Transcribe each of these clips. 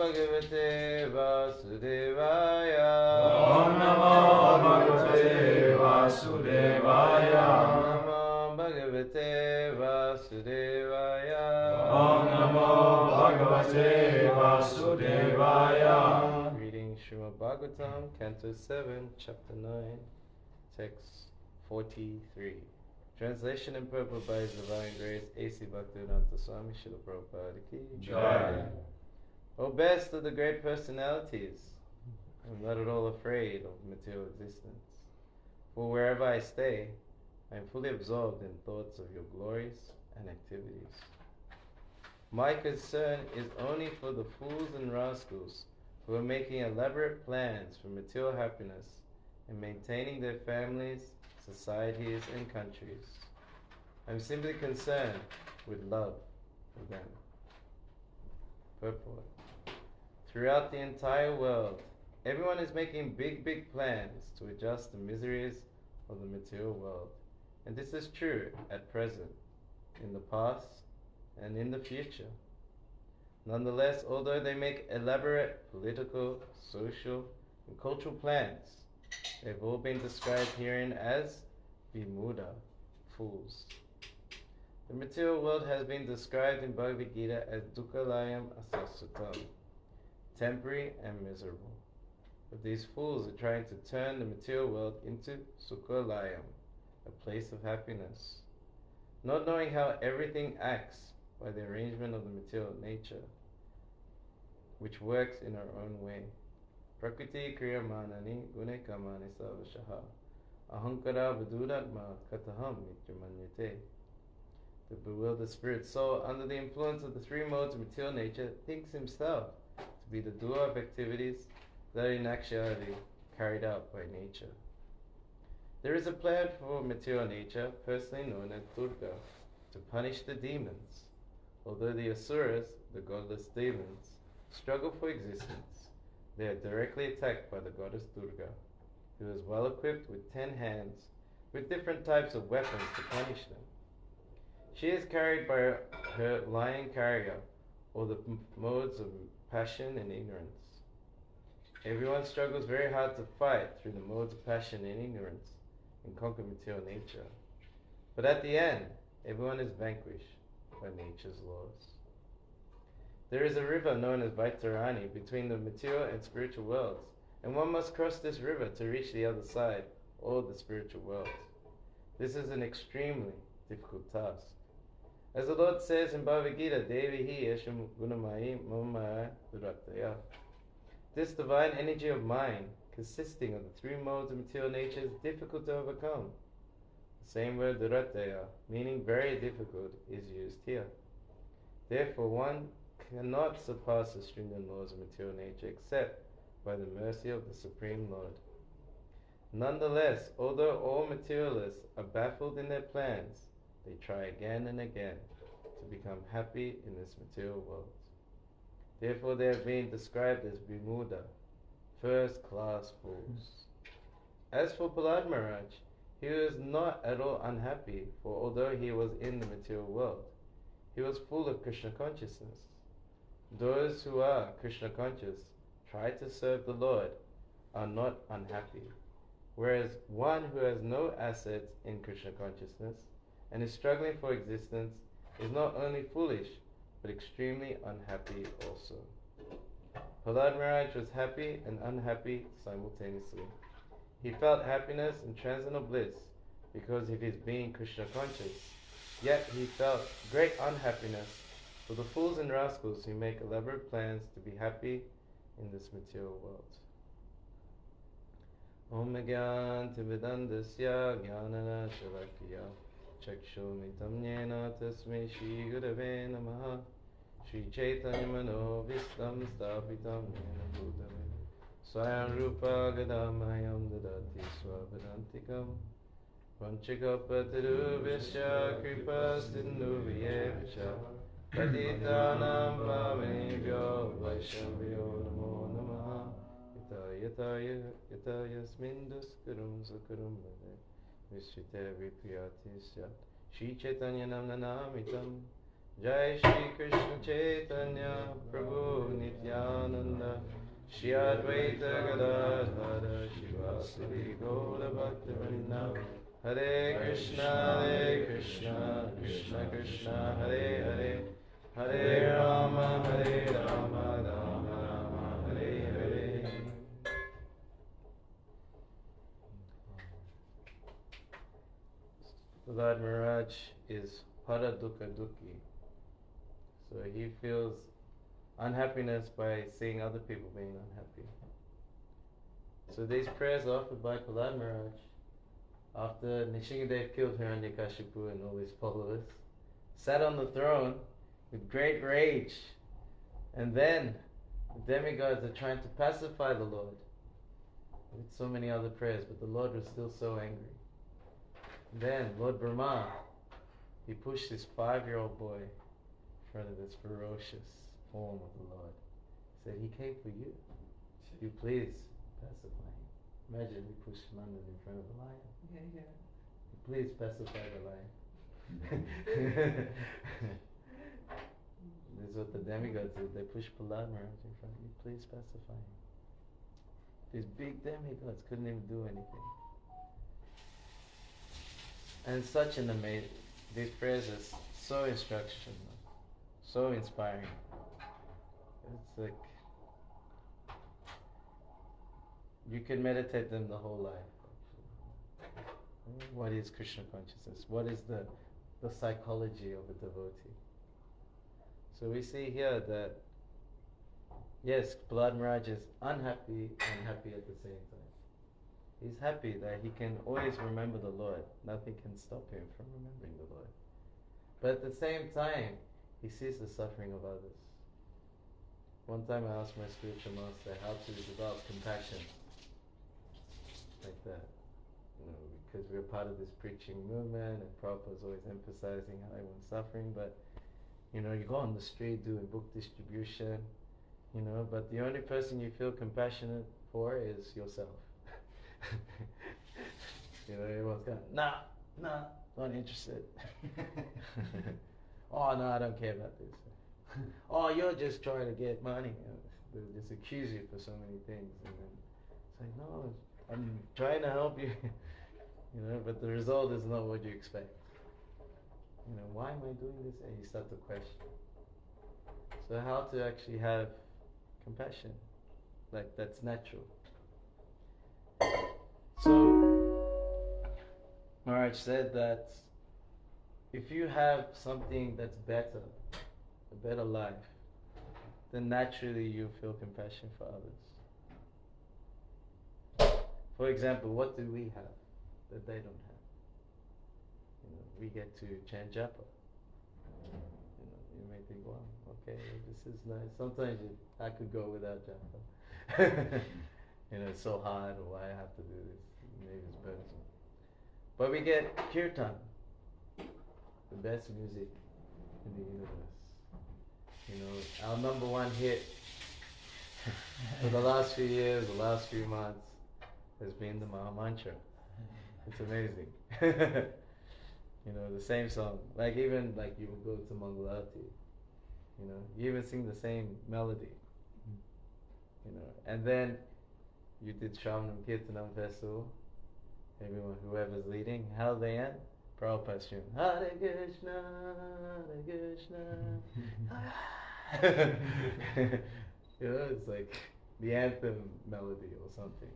Bhagavate Vasudevaya. Om Namo Bhagavate Vasudevaya. Om Namo Bhagavate Vasudevaya. Om Namo Bhagavate Vasudevaya. Reading Srimad Bhagavatam, Canto 7, Chapter 9, Text 43. Translation and purport by His Divine Grace, A.C. Bhaktivedanta Swami Srila Prabhupada Ki Jai. O best of the great personalities, I'm not at all afraid of material existence. For wherever I stay, I am fully absorbed in thoughts of your glories and activities. My concern is only for the fools and rascals who are making elaborate plans for material happiness and maintaining their families, societies, and countries. I'm simply concerned with love for them. Purport. Throughout the entire world, everyone is making big plans to adjust the miseries of the material world. And this is true at present, in the past, and in the future. Nonetheless, although they make elaborate political, social, and cultural plans, they've all been described herein as vimuda, fools. The material world has been described in Bhagavad Gita as dukkhalayam asasutam, temporary and miserable. But these fools are trying to turn the material world into sukhalayam, a place of happiness, not knowing how everything acts by the arrangement of the material nature, which works in our own way. Prakriti kriyamanani gune kamani savashaha ahankara vaduratma kataham mityamanyate. The bewildered spirit soul, under the influence of the three modes of material nature, thinks himself to be the doer of activities that are in actuality carried out by nature. There is a plan for material nature, personally known as Durga, to punish the demons. Although the asuras, the godless demons, struggle for existence, they are directly attacked by the goddess Durga, who is well equipped with 10 hands, with different types of weapons to punish them. She is carried by her lion carrier, or the modes of passion and ignorance. Everyone struggles very hard to fight through the modes of passion and ignorance and conquer material nature. But at the end, everyone is vanquished by nature's laws. There is a river known as Vaitarani between the material and spiritual worlds, and one must cross this river to reach the other side, or the spiritual worlds. This is an extremely difficult task. As the Lord says in Bhagavad Gita, Devihi Yesham Gunamayi Mamaya Durataya. This divine energy of mind, consisting of the three modes of material nature, is difficult to overcome. The same word Durataya, meaning very difficult, is used here. Therefore, one cannot surpass the stringent laws of material nature except by the mercy of the Supreme Lord. Nonetheless, although all materialists are baffled in their plans, they try again and again to become happy in this material world. Therefore, they have been described as vimuda, first-class fools. As for Prahlad Maharaj, he was not at all unhappy, for although he was in the material world, he was full of Krishna consciousness. Those who are Krishna conscious, try to serve the Lord, are not unhappy, whereas one who has no assets in Krishna consciousness and is struggling for existence is not only foolish, but extremely unhappy also. Prahlad Maharaj was happy and unhappy simultaneously. He felt happiness and transcendental bliss because of his being Krishna conscious, yet he felt great unhappiness for the fools and rascals who make elaborate plans to be happy in this material world. Om Gyan Tibidandasya Gyanana Shalakya Chakshumitam Yena Tasmai Shri Gurave Namaha Shri Chaitanya Mano Vistam Stapitam Yena Bhutale Swayam Rupa Gadamayam Dadati Swapadantikam Panchakapataru Visya Kripa Sindhu Vyevcha Patitanam Pavanebhyo Vaishnavyo Namo Namaha Yata Yasmin Duskarum Sakarum Bhade Visvite Vipriyatisya Shri Chaitanya Namnamitam Jai Shri Krishna Chaitanya Prabhu Nityananda Shri Advaita Gadadhara Shivasari Gaura Bhaktivinoda Hare Krishna Krishna Krishna Hare Hare Hare Rama Rama Rama Hare Hare. Prahlad Maharaj is para dukkha dukhi. So he feels unhappiness by seeing other people being unhappy. So these prayers are offered by Prahlad Maharaj after Nishingadev killed Hiranyakashipu and all his followers, sat on the throne with great rage, and then the demigods are trying to pacify the Lord with so many other prayers, but the Lord was still so angry. Then Lord Brahma, he pushed his 5-year-old boy in front of this ferocious form of the Lord. He said, he came for you. You please pacify him. Imagine we pushed London in front of a lion. Yeah. Please pacify the lion. This is what the demigods did. They pushed Prahlad Maharaj in front of you. Please pacify him. These big demigods couldn't even do anything. And such an amazing, these prayers are so instructional, so inspiring. It's like, you can meditate them the whole life. What is Krishna consciousness? What is the psychology of a devotee? So we see here that, yes, Prahlad Maharaj is unhappy and happy at the same time. He's happy that he can always remember the Lord. Nothing can stop him from remembering the Lord. But at the same time, he sees the suffering of others. One time I asked my spiritual master how to develop compassion. Like that. Because we're part of this preaching movement, and Prabhupada's always emphasizing how everyone's suffering, but you go on the street doing book distribution, but the only person you feel compassionate for is yourself. Everyone's going, nah, not interested. Oh, no, I don't care about this. Oh, you're just trying to get money. They just accuse you for so many things, and then it's like, no, I'm trying to help you, but the result is not what you expect. Why am I doing this? And you start to question. So how to actually have compassion, like that's natural. So Maharaj said that if you have something that's better, a better life, then naturally you feel compassion for others. For example, what do we have that they don't have? We get to chant japa. You may think, well, okay, this is nice. Sometimes I could go without japa. It's so hard, or why I have to do this. Maybe it's burdensome. But we get kirtan, the best music in the universe. Our number one hit for the last few years, the last few months, has been the Maha Mantra. It's amazing. The same song. Like even like you would go to Mangalarti, you even sing the same melody. And then you did Shravanam Kirtanam Festival. Everyone, whoever's leading, how they end? Prabhupada's tune. Hare Krishna, Hare Krishna. It's like the anthem melody or something.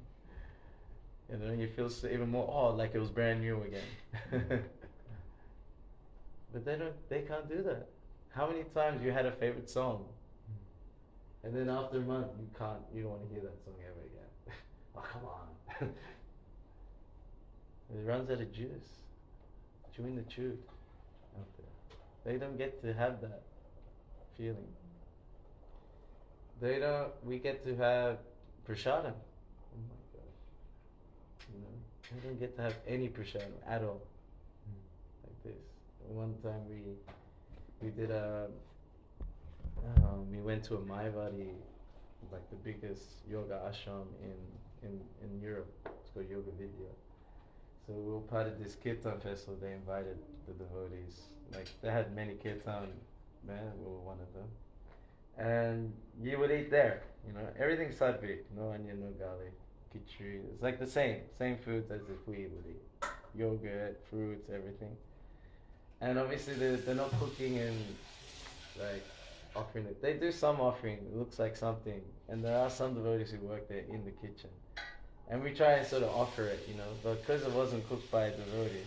You feel even more, like it was brand new again. But they can't do that. How many times you had a favorite song, and then after a month you don't want to hear that song ever again? Oh, come on. It runs out of juice. Chewing the chewed out there. They don't get to have that feeling. We get to have prasadam. Oh my gosh. They don't get to have any prasadam at all. Like this. One time we did we went to a Mayavadi, like the biggest yoga ashram in Europe. It's called Yoga Vidya. So we were part of this kirtan festival. They invited the devotees. Like they had many kirtan, man, we were one of them. And you would eat there. You know, everything's sattvic. No onion, no garlic, khichdi. It's like the same foods as if we would eat. Yogurt, fruits, everything. And obviously they're not cooking and like offering it. They do some offering. It looks like something. And there are some devotees who work there in the kitchen. And we try and sort of offer it, you know, but because it wasn't cooked by a devotee,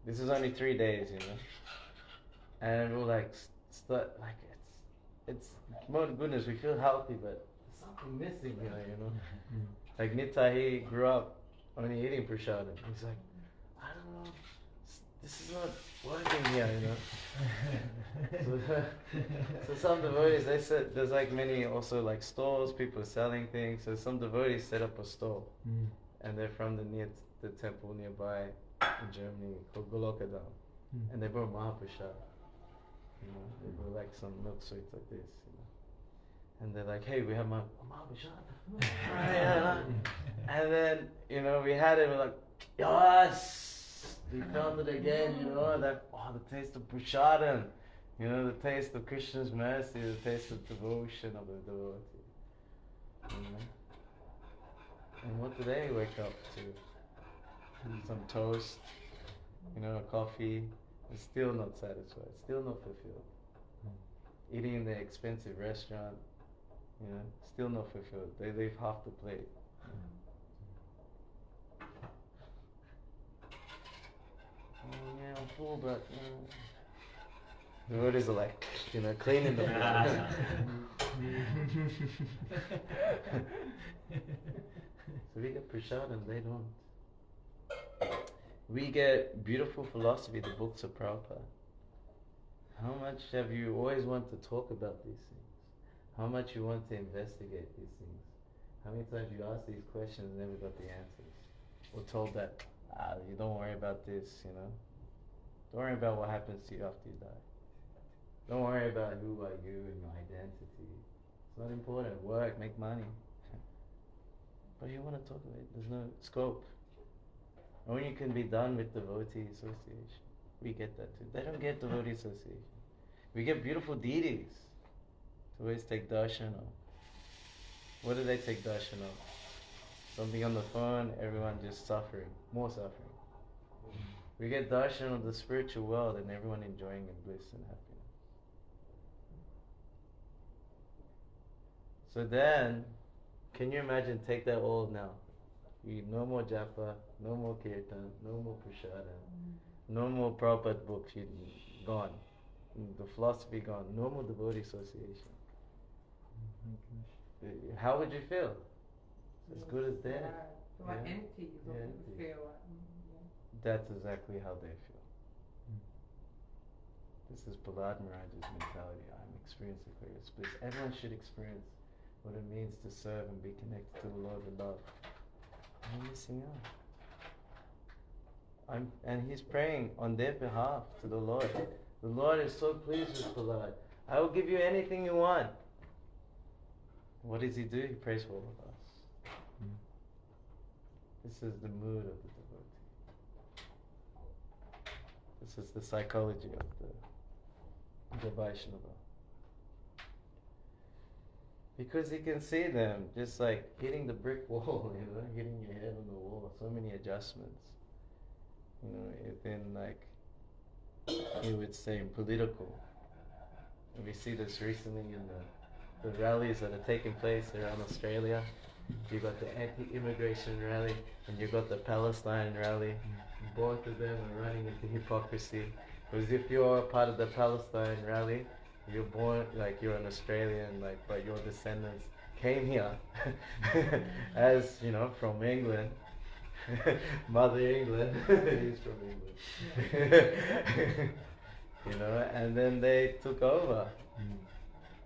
this is only 3 days, you know. And we're like, like it's more goodness. We feel healthy, but there's something missing here, you know. Like Nitahi grew up only eating prasadam. He's like, I don't know, this is not working here, you know. So some devotees, they said there's like many also like stalls, people selling things. So some devotees set up a stall, and they're from the temple nearby in Germany called Golokadam, and they brought Mahaprasad. You know, they brought like some milk sweets like this, you know. And they're like, hey, we have Mahaprasad. And then, you know, we had it, we're like, yes! We felt it again, you know, that, the taste of prasadam, you know, the taste of Krishna's mercy, the taste of devotion of the devotee. You know? And what do they wake up to? Some toast, you know, a coffee, and still not satisfied, still not fulfilled. Eating in the expensive restaurant, you know, still not fulfilled. They leave half the plate. Oh yeah, I'm full, but the devotees are like, you know, cleaning the plate. So we get prasadam, they don't. We get beautiful philosophy, the books of Prabhupada. How much have you always wanted to talk about these things? How much you want to investigate these things? How many times you ask these questions and never got the answers? Or told that, you don't worry about this, you know? Don't worry about what happens to you after you die. Don't worry about who are you and your identity. It's not important. Work, make money. But you want to talk about it, there's no scope. Only you can be done with devotee association. We get that too. They don't get devotee association. We get beautiful deities. To always take darshan of. What do they take darshan of? Something on the phone, everyone just suffering, more suffering. We get darshan of the spiritual world and everyone enjoying in bliss and happiness. So then, can you imagine, take that all now? No more japa, no more kirtan, no more prasadam, no more Prabhupada books, gone. The philosophy gone, no more devotee association. How would you feel? As good as dead. So empty. That's exactly how they feel. This is Prahlad Maharaj's mentality. I'm experiencing clearest bliss. Everyone should experience what it means to serve and be connected to the Lord with love. I'm missing out. And he's praying on their behalf to the Lord. The Lord is so pleased with Prahlad. I will give you anything you want. What does he do? He prays for all of us. This is the mood of the devotee. This is the psychology of the Vaishnava. Because he can see them just like hitting the brick wall, you know, hitting your head on the wall. So many adjustments. You know, within like, he would say political. And we see this recently in the rallies that are taking place around Australia. You got the anti-immigration rally and you got the Palestine rally. Both of them are running into hypocrisy. Because if you're a part of the Palestine rally, you're born, like you're an Australian, like, but your descendants came here as, you know, from England. Mother England. He's from England. You know, and then they took over.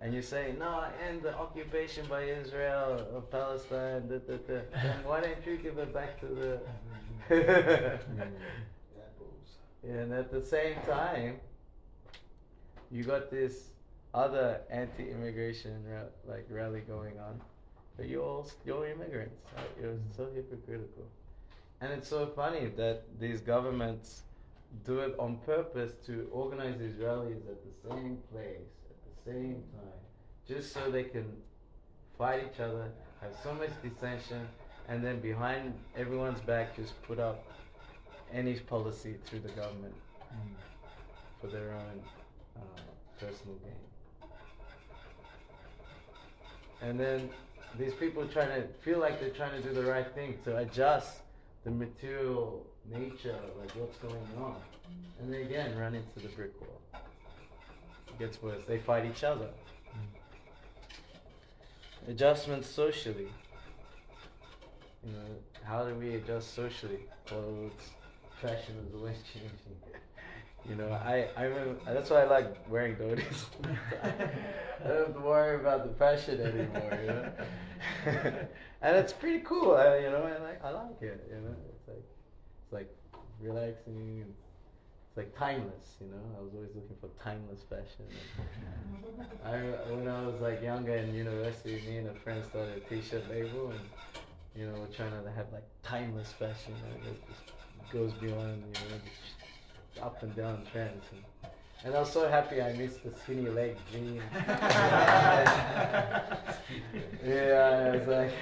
And you say, no, end the occupation by Israel of Palestine, Then why don't you give it back to the... And at the same time, you got this other anti-immigration rally going on, but you're immigrants. Right? You're so hypocritical. And it's so funny that these governments do it on purpose to organize these rallies at the same place, at the same time, just so they can fight each other, have so much dissension, and then behind everyone's back just put up any policy through the government for their own personal gain. And then these people trying to feel like they're trying to do the right thing to adjust the material nature, like what's going on. And they again run into the brick wall. It gets worse. They fight each other. Adjustments socially. You know, how do we adjust socially? Clothes, fashion is always changing. You know, I remember, that's why I like wearing dhotis. I don't have to worry about the fashion anymore, you know. And it's pretty cool, you know. I like it, you know. It's like relaxing. It's like timeless, you know. I was always looking for timeless fashion. When I was like younger in university, me and a friend started a t-shirt label, and you know, we're trying to have like timeless fashion. It just goes beyond, you know, the up and down trends. And I was so happy I missed the skinny leg jean. Yeah, it's like,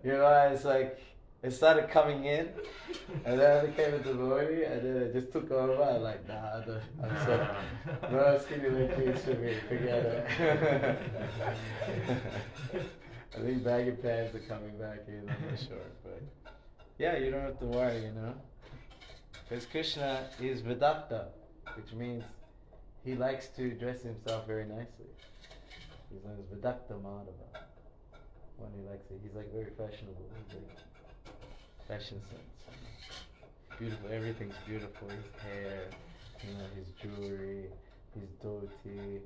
you know, it's like, it started coming in, and then it came into the body, and then it just took over. I'm like, nah, I'm so, no skinny leg jeans for me, forget it. I think baggy pants are coming back in, I'm not sure, but yeah, you don't have to worry, you know. Because Krishna is Vidakta, which means he likes to dress himself very nicely. His name is Vidakta Madhava. When he likes it, he's like very fashionable. He's like fashion sense. Beautiful, everything's beautiful. His hair, you know, his jewelry, his dhoti.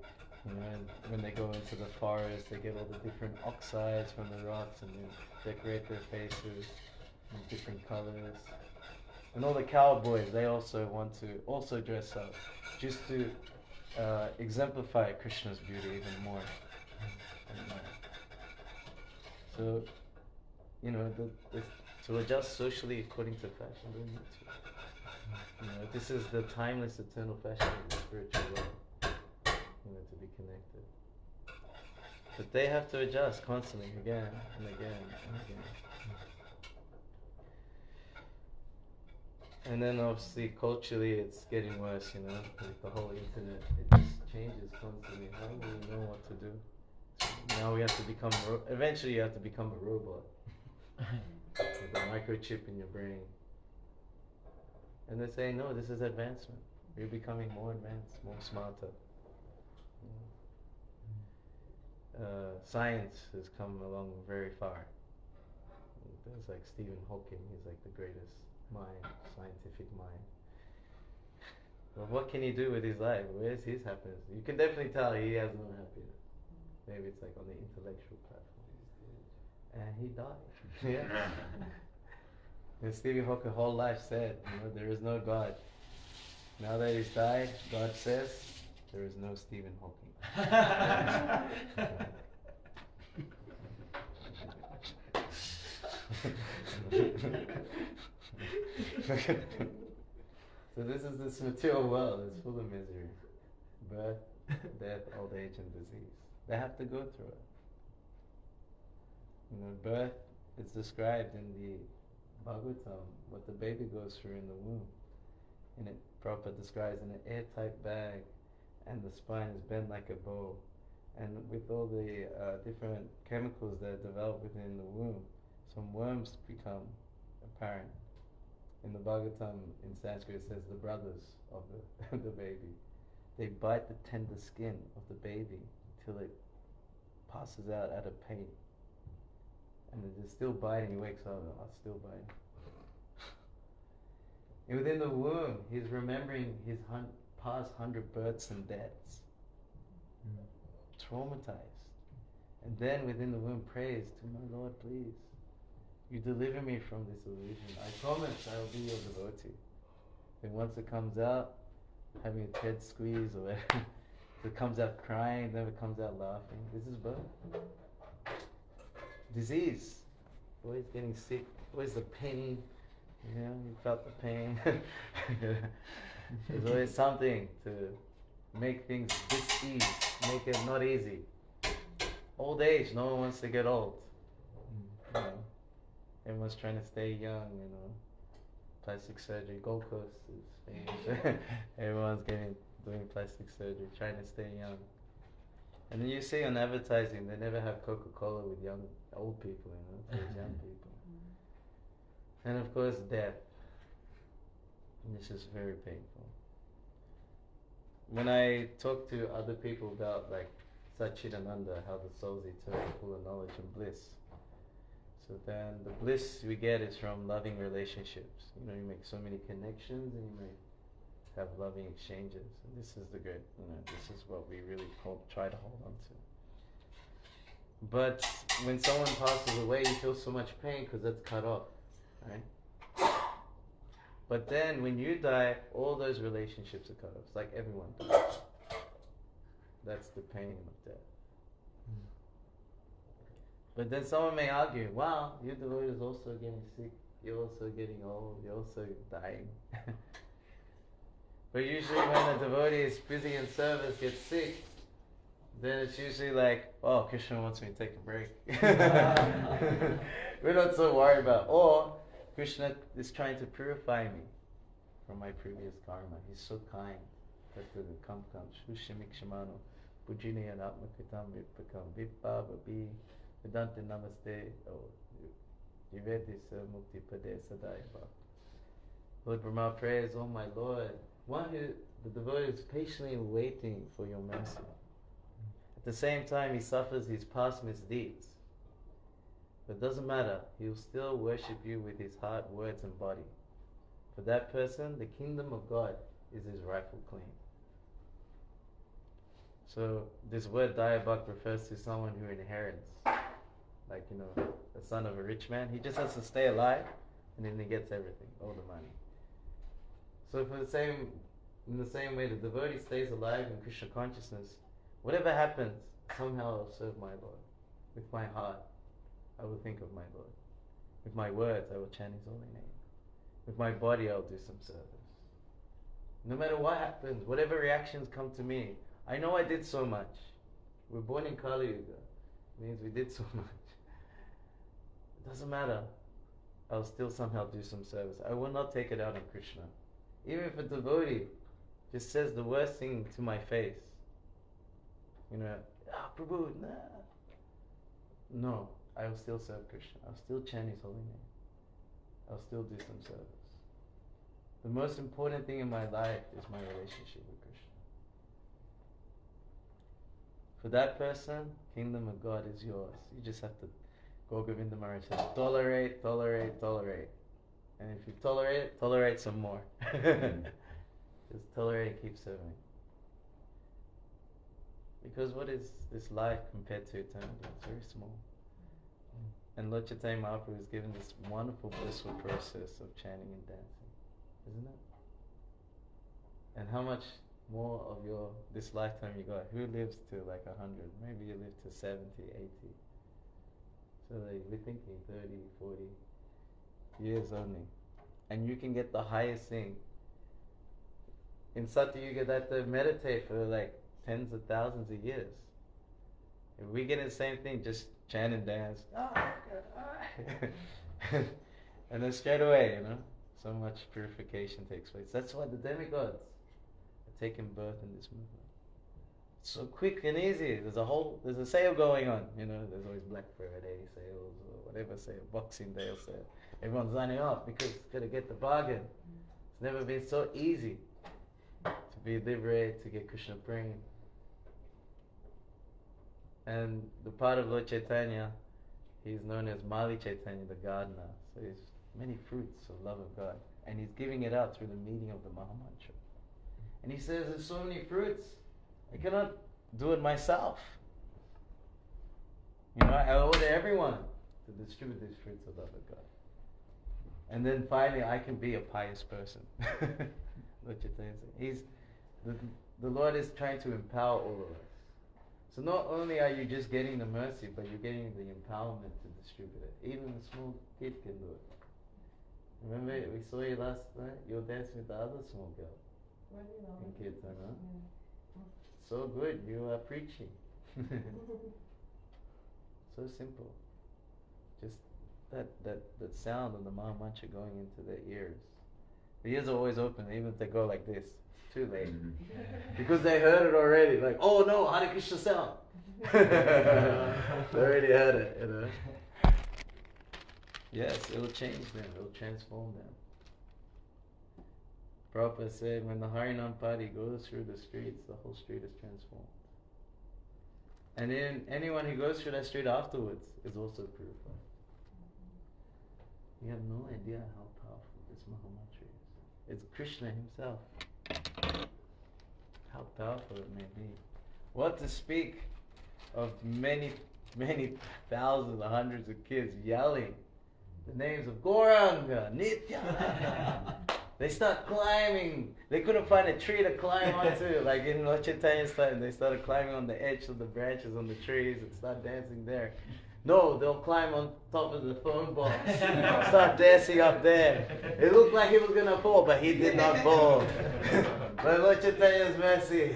You know, and when they go into the forest, they get all the different oxides from the rocks and then decorate their faces in different colors. And all the cowboys, they also want to also dress up, just to exemplify Krishna's beauty even more. So, you know, to adjust socially according to fashion, don't need to. You know, this is the timeless, eternal fashion of the spiritual world. You know, to be connected. But they have to adjust constantly, again and again and again. And then obviously culturally it's getting worse, you know, with the whole internet. It just changes constantly. How do we know what to do? Now we have to become, eventually you have to become a robot. With a microchip in your brain. And they say, no, this is advancement. You're becoming more advanced, more smarter. Science has come along very far. There's like Stephen Hawking, he's like the greatest mind, scientific mind. But what can he do with his life? Where's his happiness? You can definitely tell he has no happiness. Maybe it's like on the intellectual platform. And he died. Yeah. And Stephen Hawking's whole life said, you know, there is no God. Now that he's died, God says, there is no Stephen Hawking. So this material world is full of misery. Birth, death, old age and disease. They have to go through it. You know, birth is described in the Bhagavatam, what the baby goes through in the womb. And it Prabhupada describes in an airtight bag, and the spine is bent like a bow. And with all the different chemicals that are developed within the womb, some worms become apparent. In the Bhagavatam, in Sanskrit, it says the brothers of the baby. They bite the tender skin of the baby till it passes out of pain. And they're still biting, he wakes up, oh, still biting. And within the womb, he's remembering his past 100 births and deaths. Traumatized. And then within the womb prays to my Lord, please, you deliver me from this illusion. I promise I will be your devotee. And once it comes out, having a head squeeze or whatever, it comes out crying, then it comes out laughing. This is birth. Disease. Always getting sick. Always the pain. You know, you felt the pain. There's always something to make things dis-ease, make it not easy. old age, no one wants to get old. You know, everyone's trying to stay young. You know, plastic surgery. Gold Coast is famous. Everyone's doing plastic surgery, trying to stay young. And then you see on advertising, they never have Coca-Cola with old people. You know, it's always young people. And of course, death. And this is very painful. When I talk to other people about like Satchidananda, how the soul's eternal, full of knowledge and bliss. So then the bliss we get is from loving relationships. You know, you make so many connections and you may have loving exchanges. And this is the good, you know, this is what we really try to hold on to. But when someone passes away, you feel so much pain because that's cut off, right? But then when you die, all those relationships are cut off. It's like everyone dies. That's the pain of death. But then someone may argue, wow, your devotee is also getting sick, you're also getting old, you're also dying. But usually when a devotee is busy in service, gets sick, then it's usually like, oh, Krishna wants me to take a break. We're not so worried about, or Krishna is trying to purify me from my previous karma. He's so kind. Vedanta Namaste. Lord Brahma prays, oh my Lord, one who the devotee is patiently waiting for your mercy. At the same time, he suffers his past misdeeds. But it doesn't matter, he will still worship you with his heart, words, and body. For that person, the kingdom of God is his rightful claim. So this word Dayabhak refers to someone who inherits, like, you know, the son of a rich man. He just has to stay alive, and then he gets everything, all the money. So in the same way, the devotee stays alive in Krishna consciousness. Whatever happens, somehow I'll serve my Lord. With my heart, I will think of my Lord. With my words, I will chant his holy name. With my body, I'll do some service. No matter what happens, whatever reactions come to me, I know I did so much. We're born in Kali Yuga. It means we did so much. It doesn't matter. I'll still somehow do some service. I will not take it out on Krishna. Even if a devotee just says the worst thing to my face, you know, Prabhu, nah. No, I will still serve Krishna. I'll still chant his holy name. I'll still do some service. The most important thing in my life is my relationship with Krishna. For that person, kingdom of God is yours. You just have to, Govinda Maharaj says, tolerate, tolerate, tolerate. And if you tolerate it, tolerate some more. Just tolerate and keep serving. Because what is this life compared to eternity? It's very small. And Lord Chaitanya Mahaprabhu is given this wonderful blissful process of chanting and dancing, isn't it? And how much more of this lifetime you got? Who lives to like 100? Maybe you live to 70, 80. So like we're thinking 30, 40 years only. And you can get the highest thing. In Satya you get that to meditate for like tens of thousands of years. If we get the same thing, just chant and dance. And then straight away, you know, so much purification takes place. That's why the demigods are taking birth in this movement. It's so quick and easy. There's a sale going on, you know, there's always Black Friday sales or whatever sale, Boxing Day sale. Everyone's lining up because it's got to get the bargain. It's never been so easy to be liberated, to get Krishna prema. And the part of Lord Chaitanya, he's known as Mali Chaitanya, the gardener. So he's many fruits of love of God. And he's giving it out through the meeting of the Mahamantra. And he says, there's so many fruits, I cannot do it myself. You know, I order everyone to distribute these fruits of love of God. And then finally, I can be a pious person. Lord Chaitanya says, the Lord is trying to empower all of us. So not only are you just getting the mercy, but you're getting the empowerment to distribute it. Even a small kid can do it. Remember, we saw you last night? You were dancing with the other small girl. In Kirtan, huh? So good, you are preaching. So simple. Just that sound of the Maha Mantra going into their ears. The ears are always open, even if they go like this. Too late. Because they heard it already. Like, oh no, Hare Krishna sound. They already heard it, you know. Yes, it will change them. It will transform them. Prabhupada said, when the Harinam party goes through the streets, the whole street is transformed. And then anyone who goes through that street afterwards is also purified. You have no idea how powerful this Maha Mantra is. It's Krishna himself. How powerful it may be. What to speak of many, many thousands, hundreds of kids yelling the names of Gauranga, Nitya. They start climbing. They couldn't find a tree to climb onto. Like in Lord Chaitanya's time, they started climbing on the edge of the branches on the trees and start dancing there. No, they'll climb on top of the phone box. Start dancing up there. It looked like he was going to fall, but he did not fall. But Lord Chaitanya's mercy.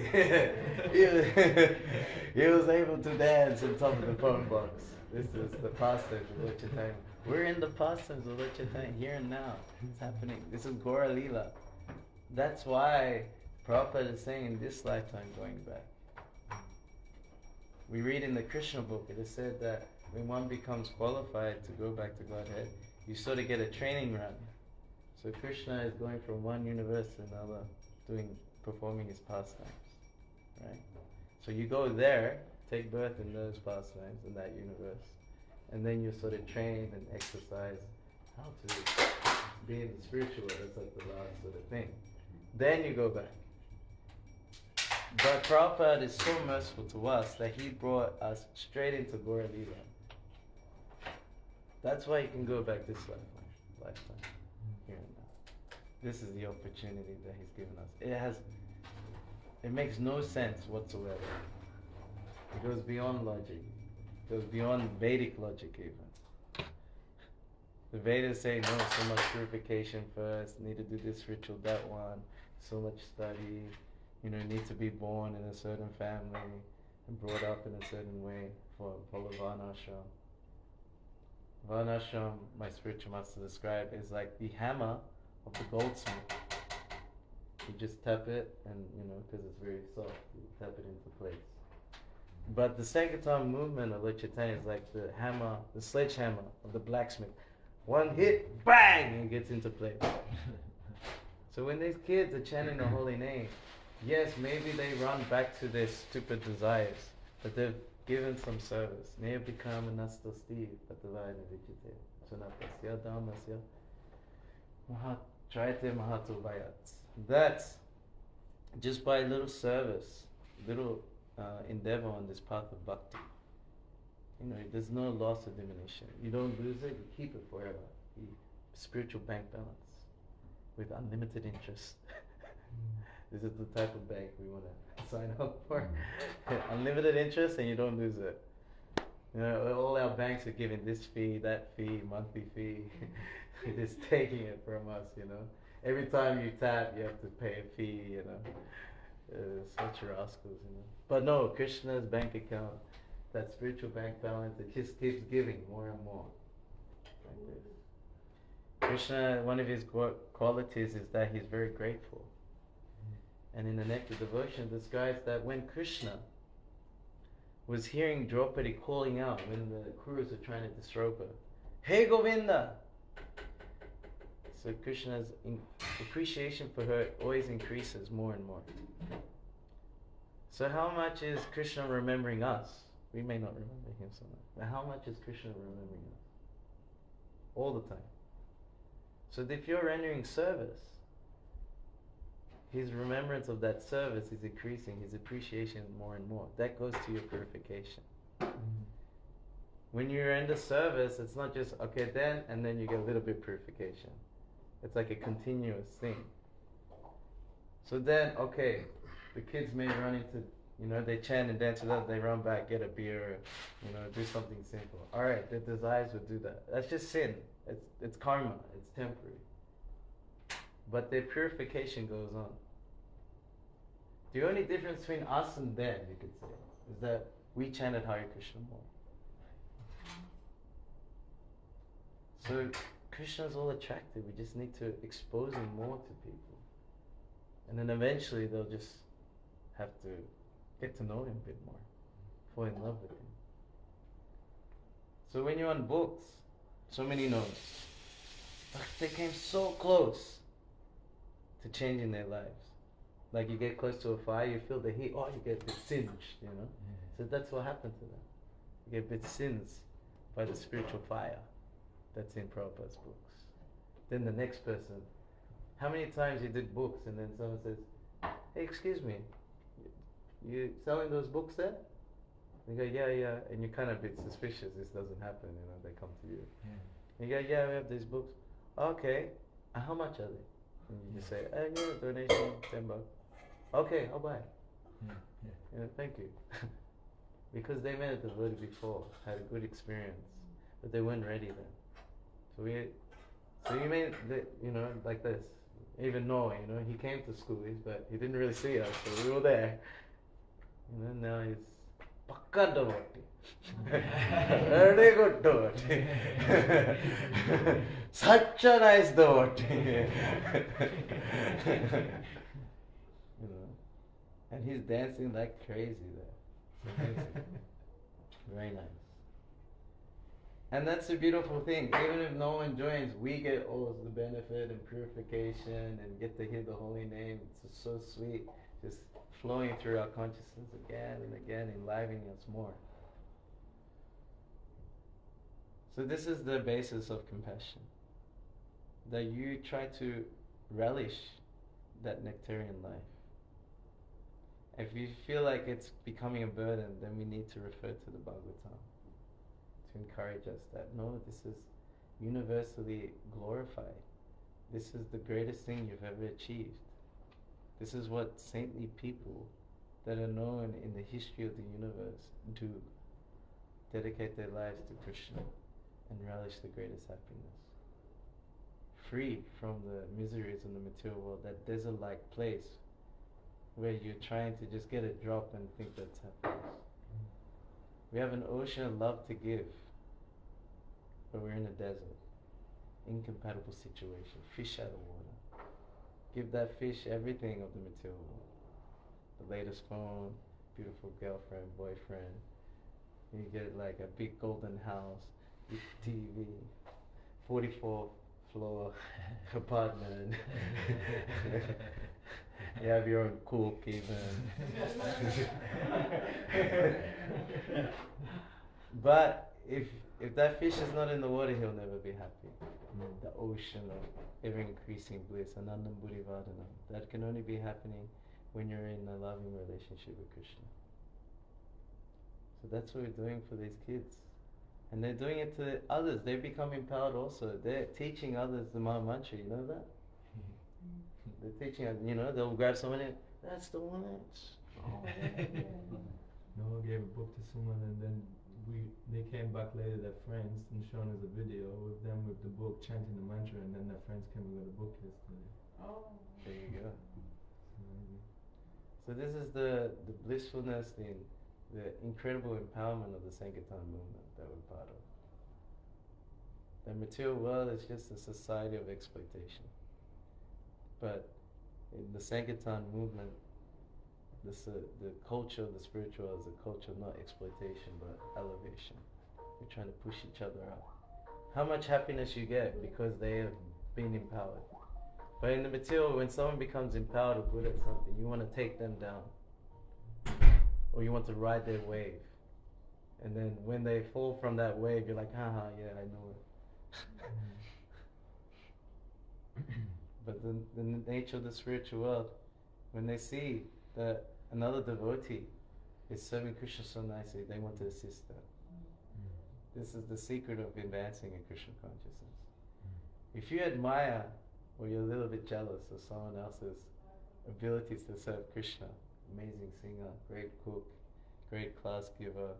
He was able to dance on top of the phone box. This is the pastime of Lord Chaitanya. We're in the pastimes of Lord Chaitanya here and now. It's happening. This is Gora Leela. That's why Prabhupada is saying in this lifetime going back. We read in the Krishna book, it is said that when one becomes qualified to go back to Godhead, you sort of get a training run. So Krishna is going from one universe to another, performing his pastimes, right? So you go there, take birth in those pastimes, in that universe, and then you sort of train and exercise how to be in the spiritual world. That's like the last sort of thing. Then you go back. But Prabhupada is so merciful to us that he brought us straight into Gora Leela. That's why you can go back this lifetime, here and now. This is the opportunity that he's given us. It makes no sense whatsoever. It goes beyond logic. It goes beyond Vedic logic even. The Vedas say no, so much purification first, need to do this ritual, that one, so much study, need to be born in a certain family and brought up in a certain way for follow Varnashram. Varnashram, my spiritual master described, is like the hammer of the goldsmith. You just tap it and, because it's very soft, you tap it into place. But the Sankirtan movement of Lord Chaitanya is like the hammer, the sledgehammer of the blacksmith. One hit, bang, and it gets into place. So when these kids are chanting the holy name, yes, maybe they run back to their stupid desires, but they've given some service. Near become anasta Steve, Patavaya Vichite, Sunatasya Dhammasya, Mahatraite Mahatobayat. That's just by little service, little endeavor on this path of bhakti. There's no loss or diminution. You don't lose it, you keep it forever. Spiritual bank balance with unlimited interest. This is the type of bank we want to sign up for. Unlimited interest and you don't lose it. All our banks are giving this fee, that fee, monthly fee. They're just taking it from us, Every time you tap, you have to pay a fee, Such rascals, But no, Krishna's bank account, that spiritual bank balance, it just keeps giving more and more. Like this. Krishna, one of his qualities is that he's very grateful. And in the Nectar Devotion describes that when Krishna was hearing Draupadi calling out when the Kurus were trying to disrobe her, "Hey Govinda!" So Krishna's appreciation for her always increases more and more. So how much is Krishna remembering us? We may not remember him so much, but how much is Krishna remembering us? All the time. So if you're rendering service, his remembrance of that service is increasing, his appreciation more and more. That goes to your purification. When you render service, it's not just, okay then, and then you get a little bit of purification. It's like a continuous thing. So then, okay, the kids may run into, they chant and dance with us, they run back, get a beer, do something simple. Alright, their desires would do that. That's just sin. It's karma, it's temporary. But their purification goes on. The only difference between us and them, you could say, is that we chanted Hare Krishna more. So Krishna's all attractive. We just need to expose him more to people. And then eventually they'll just have to get to know him a bit more, fall in love with him. So when you're on books, so many know, but they came so close to changing their lives. Like you get close to a fire, you feel the heat, you get a bit singed, you know? So that's what happened to them. You get a bit singed by the spiritual fire that's in Prabhupada's books. Then the next person, how many times you did books and then someone says, hey, excuse me, you selling those books there? You go, yeah, and you're kind of a bit suspicious this doesn't happen, you know, they come to you. You go, yeah, we have these books. Okay, how much are they? And you just say, donation, $10. Okay, I'll buy it. Thank you. Because they met a devotee before, had a good experience, but they weren't ready then. So you made, like this. Even Noah, he came to Schoolies, but he didn't really see us, so we were there. Now he's Pakka devotee. Very good devotee. Such a nice devotee. And he's dancing like crazy there. Very nice. And that's a beautiful thing. Even if no one joins, we get all the benefit and purification and get to hear the holy name. It's so sweet. Just flowing through our consciousness again and again, enlivening us more. So this is the basis of compassion. That you try to relish that nectarian life. If you feel like it's becoming a burden, then we need to refer to the Bhagavatam to encourage us that no, this is universally glorified. This is the greatest thing you've ever achieved. This is what saintly people that are known in the history of the universe do. Dedicate their lives to Krishna and relish the greatest happiness. Free from the miseries in the material world, that desert-like place where you're trying to just get a drop and think that's happiness. We have an ocean of love to give, but we're in a desert. Incompatible situation. Fish out of water. Give that fish everything of the material world. The latest phone, beautiful girlfriend, boyfriend. You get like a big golden house, big TV, 44th floor apartment. You have your own cook even. But if that fish is not in the water, he'll never be happy. The ocean of ever-increasing bliss, anandam buddhivardhanam, that can only be happening when you're in a loving relationship with Krishna. So that's what we're doing for these kids. And they're doing it to others. They become empowered also. They're teaching others the Maha Mantra, you know that? They're teaching, they'll grab someone and, that's the one. Noah gave a book to someone, and then they came back later, their friends, and shown us a video with them with the book chanting the mantra, and then their friends came and got a book yesterday. There you go. So this is the blissfulness, the incredible empowerment of the Sankirtan movement that we're part of. The material world is just a society of exploitation. But in the Sankirtan movement, the culture of the spiritual is a culture of not exploitation but elevation. We're trying to push each other up. How much happiness you get because they have been empowered. But in the material, when someone becomes empowered or good at something, you want to take them down. Or you want to ride their wave. And then when they fall from that wave, you're like, haha, yeah, I know it. But the nature of the spiritual world, when they see that another devotee is serving Krishna so nicely, they want to assist them. This is the secret of advancing in Krishna consciousness. If you admire or you're a little bit jealous of someone else's abilities to serve Krishna, amazing singer, great cook, great class giver,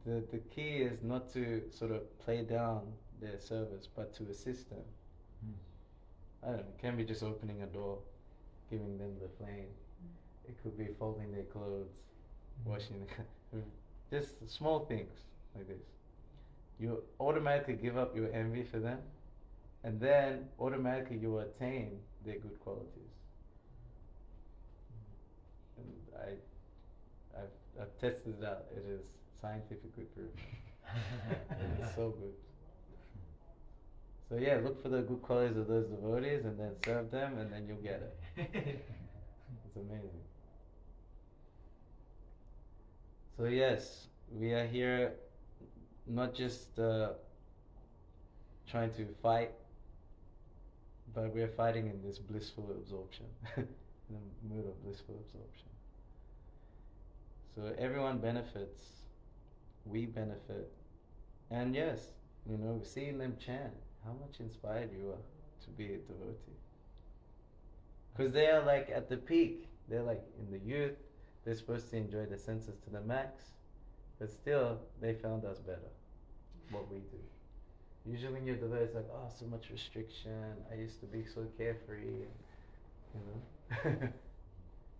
the key is not to sort of play down their service, but to assist them. I don't know, it can be just opening a door, giving them the flame. It could be folding their clothes, washing just small things like this. you automatically give up your envy for them, and then automatically you attain their good qualities. And I've tested it out. It is scientifically proven. It's so good. So yeah, look for the good qualities of those devotees and then serve them, and then you'll get it. It's amazing. So yes, we are here not just trying to fight, but we are fighting in this blissful absorption, in the mood of blissful absorption. So everyone benefits, we benefit, and yes, seeing them chant, how much inspired you are to be a devotee. Because they are like at the peak, they're like in the youth, they're supposed to enjoy the senses to the max, but still, they found us better, what we do. Usually when you're devotee, it's like, oh, so much restriction, I used to be so carefree,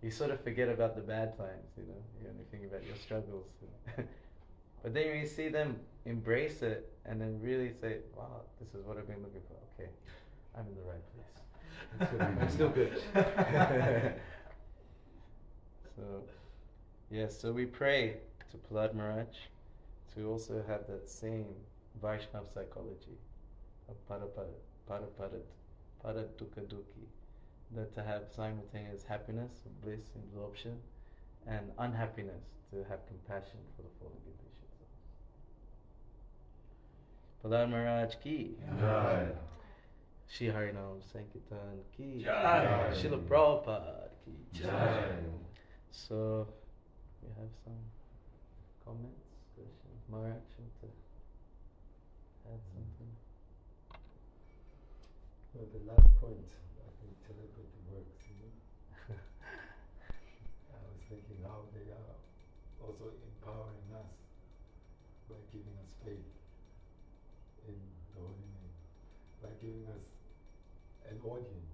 You sort of forget about the bad times, you only think about your struggles. But then when you see them embrace it and then really say, wow, this is what I've been looking for. Okay, I'm in the right place. It's good. I'm still good. So, yes, so we pray to Prahlad Maharaj to also have that same Vaishnav psychology of Paradukha Dukhi, that to have simultaneous happiness, bliss, absorption, and unhappiness, to have compassion for the fallen conditions. Prahlad Maharaj ki Jai. Shri Harinam Sankirtan ki Jai. Srila Prabhupada ki Jai. So, we have some comments, questions, Maharaj, want to add something? Well, the last point, I think telepathy works, I was thinking how they are also empowering us by giving us faith in the Holy Name, by giving us an audience.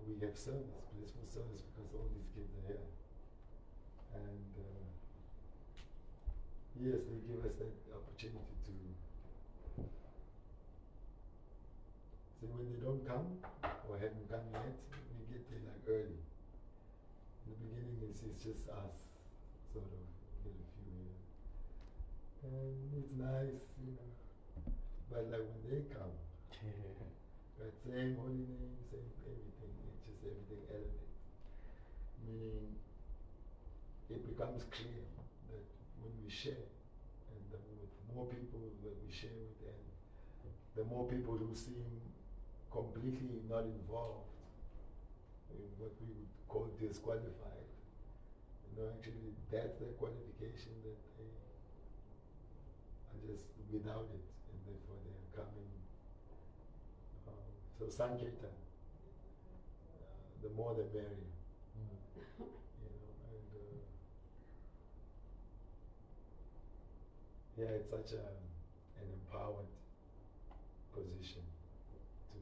We have service, blissful service, because all these kids are here. And yes, they give us that opportunity to. See, when they don't come, or haven't come yet, we get there like early. In the beginning, it's just us, sort of, get a few here. And it's nice, But like when they come, right, same holy name, same everything, it's just everything elevates. Meaning, it becomes clear that when we share, and with more people that we share with, and the more people who seem completely not involved in what we would call disqualified. Actually, that's the qualification that they are just without it, and therefore they are coming. So Sankirtan, the more the merrier. And yeah, it's such an empowered position to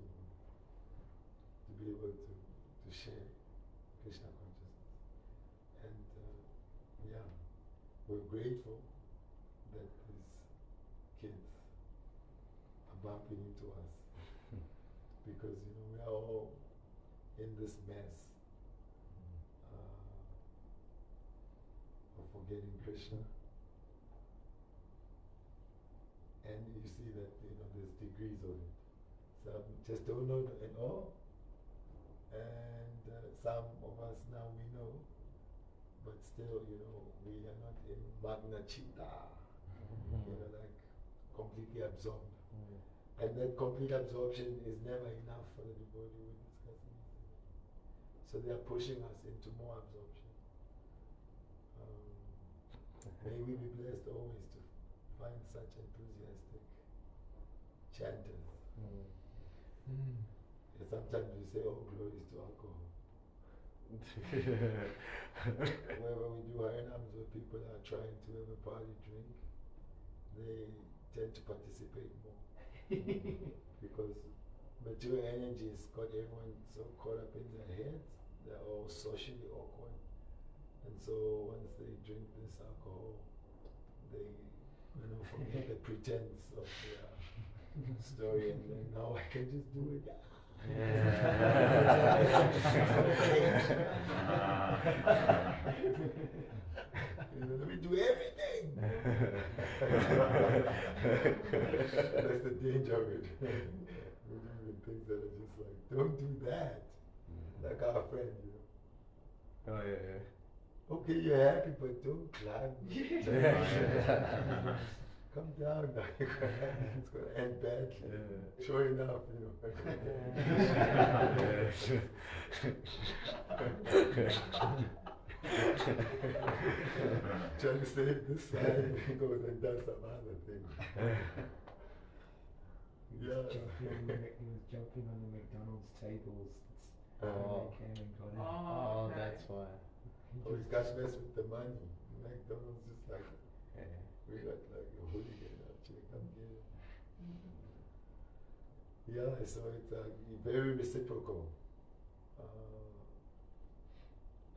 be able to share Krishna consciousness. And yeah, we're grateful that these kids are bumping into us. Because, we are all in this mess of forgetting Krishna. And you see that, there's degrees of it. Some just don't know at all. And some of us now we know. But still, we are not in Magna Chitta. Like completely absorbed. And that complete absorption is never enough for the devotee we're discussing. So they are pushing us into more absorption. May we be blessed always to find such enthusiastic chanters. And sometimes we say, oh, glories to alcohol. Whenever we do Harinams where people are trying to have a party drink, they tend to participate more. Because material energy has got everyone so caught up in their heads, they're all socially awkward. And so once they drink this alcohol, they You know, forget the pretense of the story, and then now I can just do it. You know, let me do everything. That's the danger of it. We're doing things that are just like, don't do that. Like our friend, you know. Oh, yeah. Okay, you're happy, but don't clap. Come down now. It's going to end badly. Sure enough, you know. Trying to save this side, he goes and does some other thing. He was jumping on the McDonald's tables. Oh. They came and got him. Oh, that's why. Oh, he's got to mess with the money. McDonald's just like, Yeah. we got like a hooligan actually come here. Yeah, so it's very reciprocal.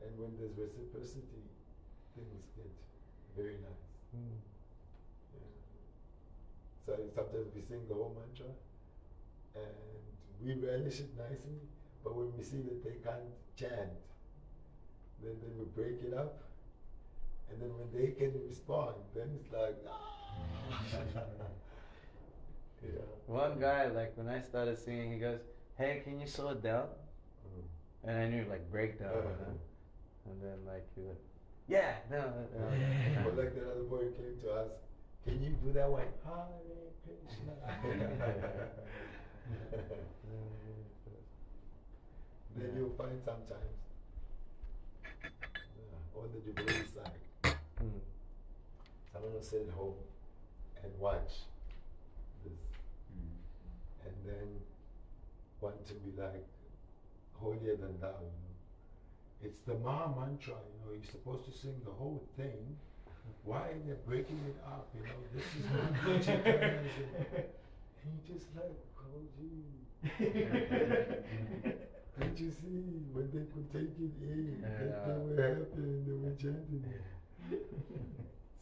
And when there's reciprocity, things get very nice. Yeah. So sometimes we sing the whole mantra and we relish it nicely, but when we see that they can't chant, then we break it up. And then when they can respond, then it's like, yeah. One guy, like when I started singing, he goes, "Hey, can you slow it down?" And I knew like breakdown. And then like he was like, "Yeah, no." But like that other boy came to us, "Can you do that one? Hare Krishna." Then you'll find sometimes on the devotee side, someone will sit at home and watch this, and then want to be like holier than thou, you know. It's the Maha mantra, you know, you're supposed to sing the whole thing. Why are they breaking it up, you know? This is not Gucci. And you just like, oh gee. Did you see when they could take it in? They were happy and they were chanting it.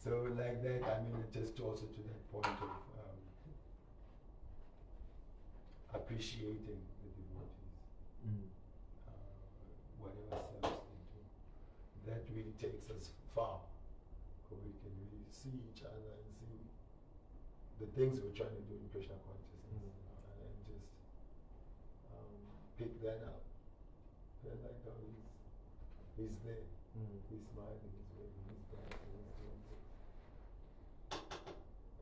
So like that, I mean, it just also to that point of appreciating the devotees. Whatever service they do. That really takes us far. Because we can really see each other and see the things we're trying to do in Krishna consciousness. And just pick that up. Then like how he's there. He's smiling, he's waving, he's dancing, he's doing this.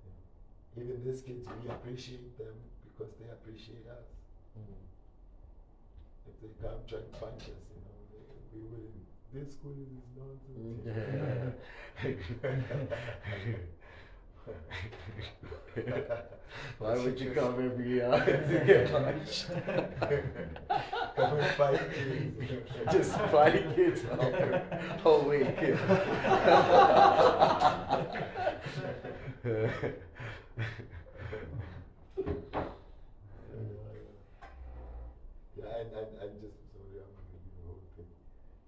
Yeah. Even these kids, we appreciate them because they appreciate us. If they come try to punch us, you know, we wouldn't. This school is nonsense. Why would you come every year to get punched? Come and fight kids. Just fighting kids whole week. Yeah, and I'm just sorry, I'm going to do the whole thing.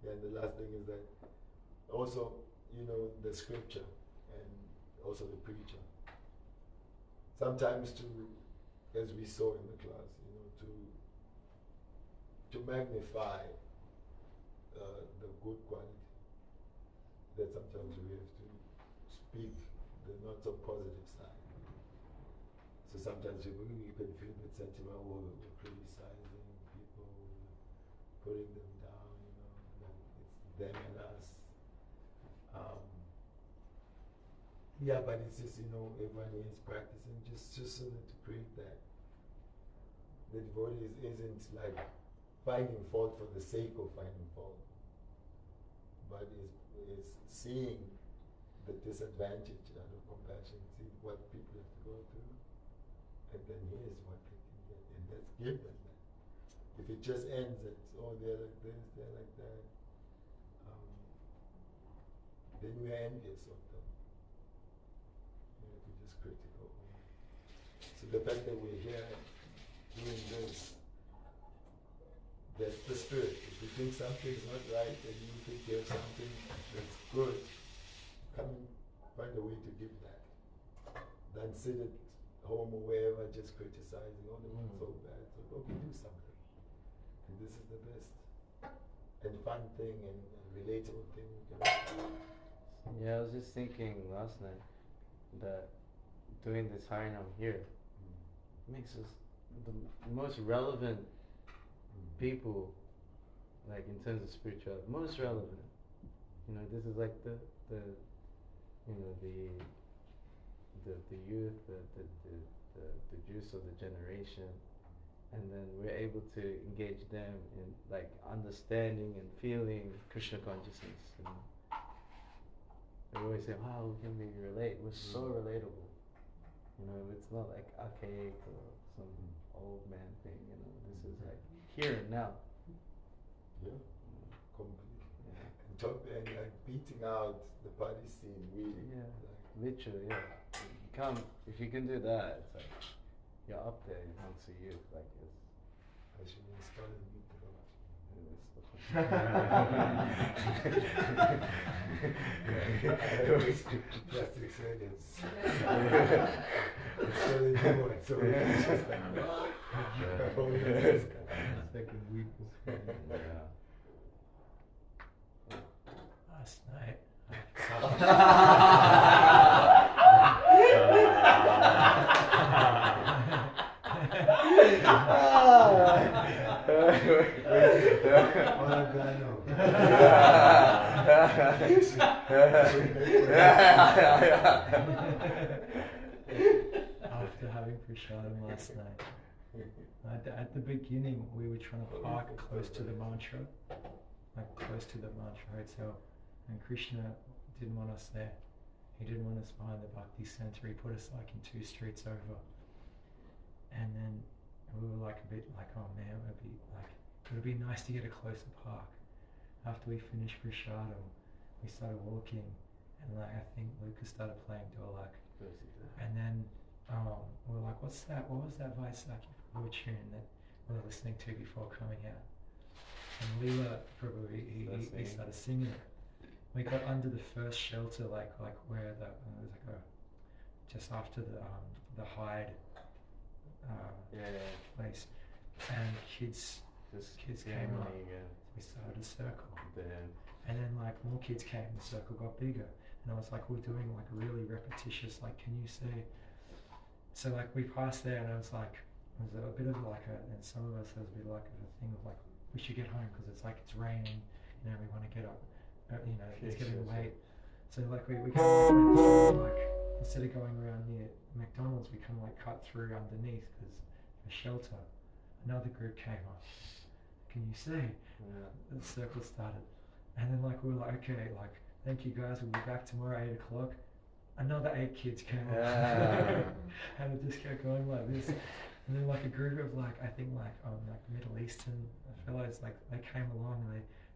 Yeah, and the last thing is that also, you know, the scripture and also the preacher. Sometimes as we saw in the class, you know, to magnify the good quality, that sometimes we have to speak the not so positive side. So sometimes you can feel that sentiment where we're criticizing people, putting them down, you know, like it's them and us. Yeah, but it's just, you know, everyone is practicing just so that to create that. The devotee isn't like finding fault for the sake of finding fault, but is seeing the disadvantage out of compassion, see what people have to go through, and then here's what they can get, and let's give them that. If it just ends at, oh, they're like this, they're like that, then we're envious of them. You know, we're just critical. So the fact that we're here doing this, that's the spirit. If you think something's not right and you think there's something that's good, come and find a way to give that. than sit at home or wherever just criticizing. Oh, they want so bad. So okay, do something. And this is the best and fun thing and relatable thing. You know? Yeah, I was just thinking last night that doing this Harinam here makes us the most relevant people, like in terms of spirituality, most relevant. You know, this is like the you know, the youth, the juice of the generation, and then we're able to engage them in like understanding and feeling Krishna consciousness. You know? We always say, "Wow, can we relate?" We're so relatable. You know, it's not like archaic or some old man thing. You know, this is like here and now. Yeah, completely. Yeah. And like beating out the party scene, really. Yeah, like, literally. Yeah, you come if you can do that. It's like you're up there amongst the youth. Like it's. I should install a new product. Plastic surgeons. It's so new one, so it's just like, Second week was fun. Yeah. Last night. After having prasadam last night, at the beginning we were trying to park close to the mantra, like close to the mantra hotel, and Krishna didn't want us there. He didn't want us behind the Bhakti Center. He put us like in 2 streets over, and then we were like a bit like, oh man, it would be nice to get a closer park. After we finished prasadam, we started walking, and like I think Lucas started playing Dolak, and then we were like, what was that Vaisakhi Prabhu tune that we were listening to before coming out? And Leela Prabhu, he started singing it. We got under the first shelter, like where there was like just after the hide place, and kids came up. We started a circle, and then like more kids came. The circle got bigger, and I was like, we're doing like a really repetitious, like, can you say? So like we passed there, and I was like, it was a bit of like and some of us there was a bit like a thing of like, we should get home because it's raining, you know, we want to get up, you know, it's getting late. So like we kind of like instead of going around near McDonald's, we kind of like cut through underneath because for shelter. Another group came up. Can you see? Yeah. The circle started, and then like we were like, okay, like thank you guys, we'll be back tomorrow 8 o'clock. Another 8 kids came up, and it just kept going like this. And then like a group of like I think like Middle Eastern fellows, like they came along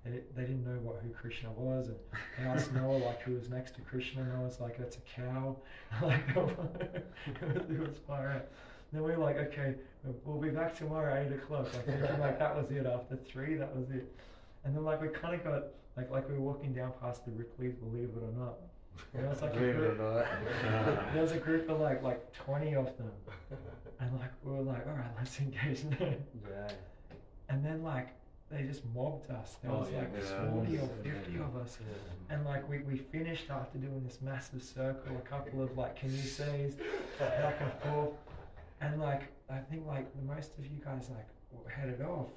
and they didn't know who Krishna was, and they asked Noah like who was next to Krishna. Noah's like, that's a cow. Like it was far out. Then we were like, okay, we'll be back tomorrow 8 o'clock. Like thinking like that was it. After 3, that was it. And then like we kind of got like we were walking down past the Ripley's, believe it or not. And it was like there was a group of like 20 of them, and like we were like, all right, let's engage now. Yeah. And then like they just mobbed us. There was 40 or 50 of us, and like we finished after doing this massive circle, a couple of like can you say's back and forth, and like I think like the most of you guys like headed off.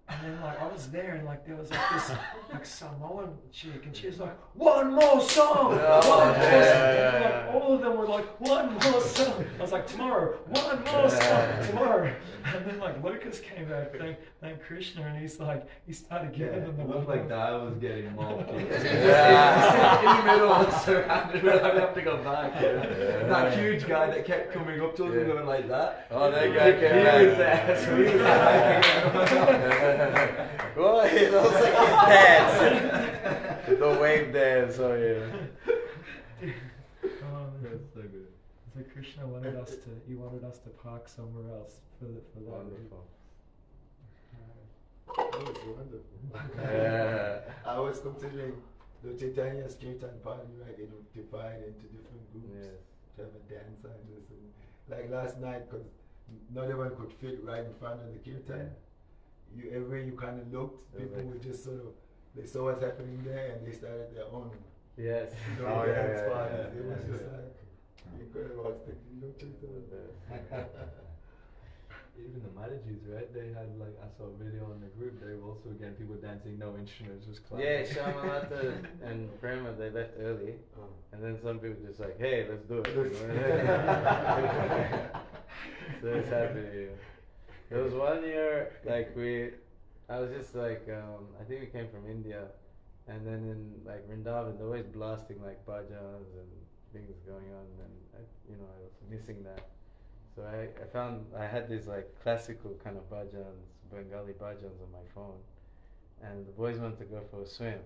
And then like I was there and like there was like this like Samoan chick and she was like, one more song! One more song! And, like all of them were like, one more song! I was like, tomorrow, one more song, tomorrow! And then like Lucas came back, thank Krishna, and he's like, he started giving them the It looked like Dad was getting mobbed. In Yeah. the middle of us surrounded, I'd have to go back. That huge guy that kept coming up to us and going like that. Oh, that guy came back. He was there, so he was there. Well, he looks like his dad. The wave dance, oh yeah. That's so good. So Krishna wanted us to park somewhere else for that. Wonderful. That was wonderful. Yeah. I was considering the Chaitanya Kirtan party, right? It would divide into different groups. Yes. to have a dance and this and like last night, because not everyone could fit right in front of the kirtan. You everywhere you kind of looked, people like, were just sort of, they saw what's happening there and they started their own Yes. dance parties. It was just like incredible. I was thinking, Even the managers, right? They had like, I saw a video on the group, they were also getting people dancing, no instruments, just clapping. Yeah, Shamalata and Prema, they left early. And then some people just like, hey, let's do it. So it's happening. There was one year, like I was just like, I think we came from India. And then in like Vrindavan, they're always blasting like bhajans and things going on. And I was missing that. So I found I had these like classical kind of bhajans, Bengali bhajans on my phone, and the boys wanted to go for a swim.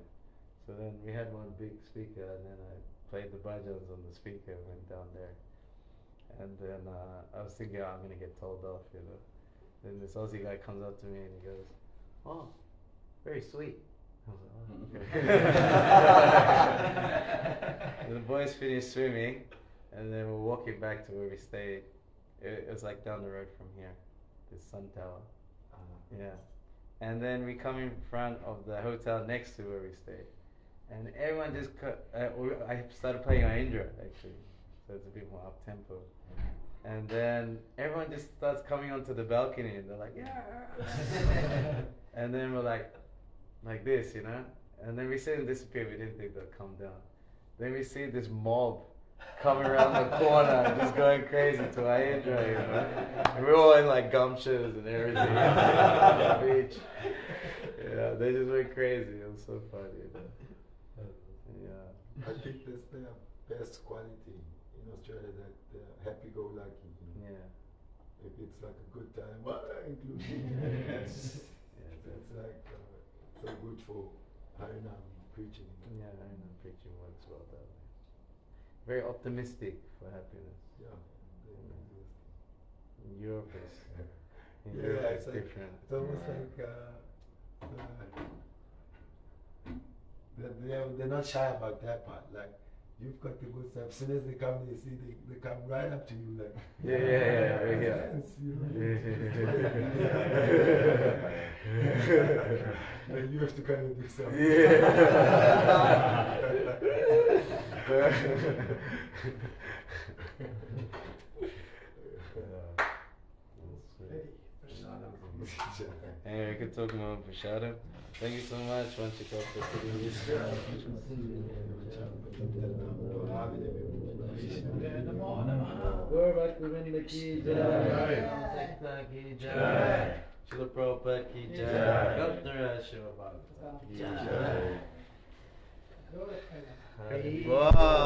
So then we had one big speaker, and then I played the bhajans on the speaker and went down there. And then I was thinking, I'm gonna get told off, Then this Aussie guy comes up to me and he goes, "Oh, very sweet." I was like, "Oh, okay." And the boys finished swimming, and then we're walking back to where we stayed. It was like down the road from here, this sun tower. Yeah. And then we come in front of the hotel next to where we stayed. And everyone just I started playing Indra actually. So it's a bit more up tempo. And then everyone just starts coming onto the balcony and they're like, yeah. And then we're like this, And then we see them disappear. We didn't think they'd come down. Then we see this mob coming around the corner and just going crazy to Indra, And we're all in like gumshoes and everything on the beach. Yeah, they just went crazy. It was so funny. Yeah. I think that's their best quality in Australia, that they're happy-go-lucky. Yeah. If it's like a good time, including Yes. it's like so good for Harinam preaching. Yeah, Harinam preaching works well that way. Very optimistic for happiness. Yeah. In Europe is It's like, different. it's almost like they're not shy about that part. Like, you've got the good stuff. As soon as they come, they come right up to you like. Yeah. And you have to kind of do something. Anyway, we could talk more for Shadow. Thank you so much. Once you go for sitting this Shila Prabhupada ki jai. Gopnara Shiva Bhagavatam ki jai. Wow.